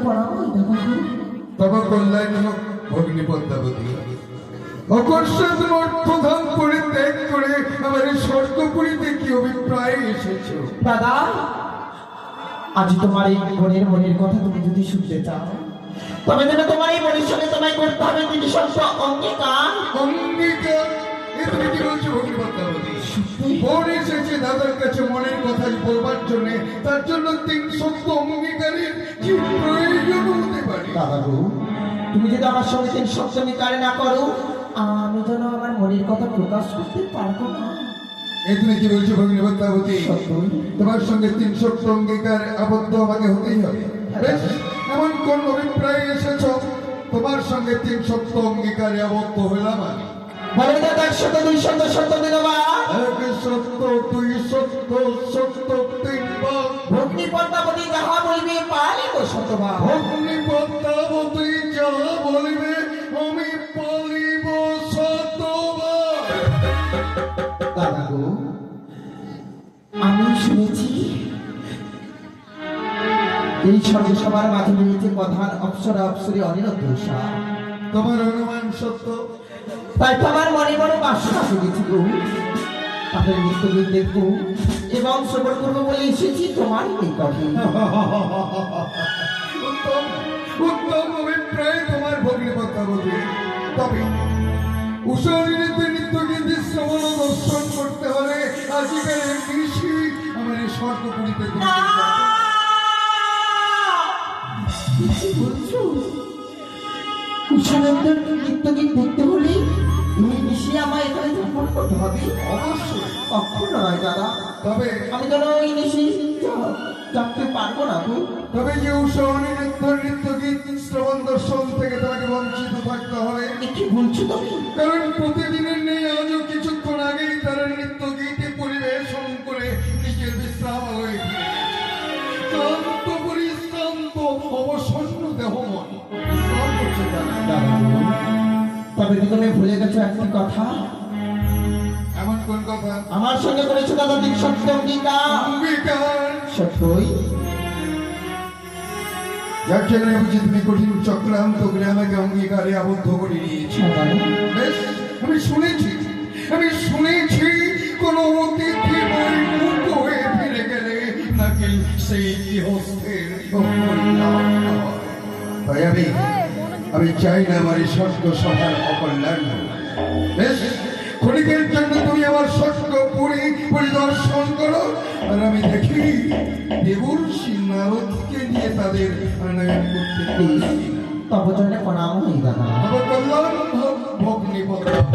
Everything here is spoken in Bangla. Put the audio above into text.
প্রণাম দাদা গো। তব কল্যাণ হোক ভগ্নী পদ্মাবতী। অকস্মাৎ মোট প্রধান পরিত্যাগ করে আমার স্বর্গপুরীতে কি অভিপ্রায় এসেছ? দাদা, আজ তোমার এই বোনের মনের কথা তুমি যদি শুনতে চাও, তবে যেন তোমার এই বোনের সঙ্গে তোমায় করতে হবে তিনি সত্য অঙ্গীকার। অঙ্গীকার? এ তুমি কি বলছো ভগ্নী পদ্মাবতী? বোন এসেছে দাদার কাছে মনের কথা বলবার জন্য, তার জন্য 3 সত্য অঙ্গীকারের কি প্রয়োজন হতে পারে? দাদা গো, তুমি যদি আমার সঙ্গে তিন সত্য অঙ্গীকার না করো, আমি যেন আমার মনের কথা প্রকাশ করতে পারবো না। এ তুমি কি বলছো ভগ্নী পদ্মাবতী? সত্যই। তোমার সঙ্গে 3 সত্য অঙ্গীকার আবদ্ধ আমাকে হতেই হবে। বেশ, এমন কোন অভিপ্রায় এসেছ তোমার সঙ্গে 3 সত্য অঙ্গীকারে আবদ্ধ হইলাম আমি? বলে দাদা, 1 সত্য 2 সত্য সত্য দিনবা 1 সত্য 2 সত্য সত্য 3 বার। ভগ্নী পদ্মাবতী যাহা বলিবে পালিব শতবার। ভগ্নী পদ্মাবতী যা বলিবে আমি পালিব শতবার। দাদা গো, আমি শুনেছি এই সর্বসভার মাঝে রয়েছে প্রধান অপ্সরা অপ্সরী অনিরুদ্ধ উষা। তোমার অনুমান সত্য? তাই তো আমার মনে বড় বাসনা জেগেছিল, তাদের নৃত্যগীত দেখবো এবং শ্রবণ করবো বলে এসেছি তোমার নিকটে। উত্তম উত্তম অভিপ্রায় তোমার ভগ্নী পদ্মাবতী। তবে উষারিণীতে নৃত্যগীতি শ্রবণ ও দর্শন করতে হলে আজকের কৃষি আমার এই স্বর্গপুরীতে কি বলছো? উষানন্দের নৃত্যগীত দেখতে হলে এই নিশে আমায় এখানে যাপন করতে হবে? অবশ্যই। কখনো নয় দাদা, তবে আমি যেন ওই নিশে যাতে পারবো না গো। তবে যে নৃত্যগীত শ্রবণ দর্শন থেকে তোমাকে বঞ্চিত থাকতে হবে। কি বলছো তুমি? কারণ প্রতিদিনের নেই, আজও কিছুক্ষণ আগেই তারা নৃত্যগীতি পরিবেশন করে নিজের বিশ্রামালয়ে ফিরে গেছে। ক্লান্ত পরিশ্রান্ত অবসন্ন দেহ মন বিশ্রাম করছে তারা। দাদা গো, তবে কি তুমি ভুলে গেছো একটি কথা? এমন কোন কথা? আমার সঙ্গে করেছো দাদা 3 সত্য অঙ্গীকার। অঙ্গীকার? সত্যই। যার জন্য বুঝি তুমি কঠিন চক্রান্ত করে আমাকে অঙ্গীকারে আবদ্ধ করে নিয়েছি। বেশ, আমি শুনেছি কোন অতিথি বৈমুখ হয়ে ফিরে গেলে নাকি সেই গৃহস্থের অকল্যাণ হয়। তাই আমি চাই না আমার এই স্বর্গ সভার অকল্যাণ হোক। বেশ, ক্ষণিকের জন্য তুমি আমার স্বর্গপুরী পরিদর্শন করো, আর আমি দেখি দেবর্ষি নারদকে নিয়ে তাদের আনয়ন করতে পারি। তবে জন্য প্রণাম হই দাদা। তবে কল্যাণ হোক ভগ্নী পদ্মাবতী।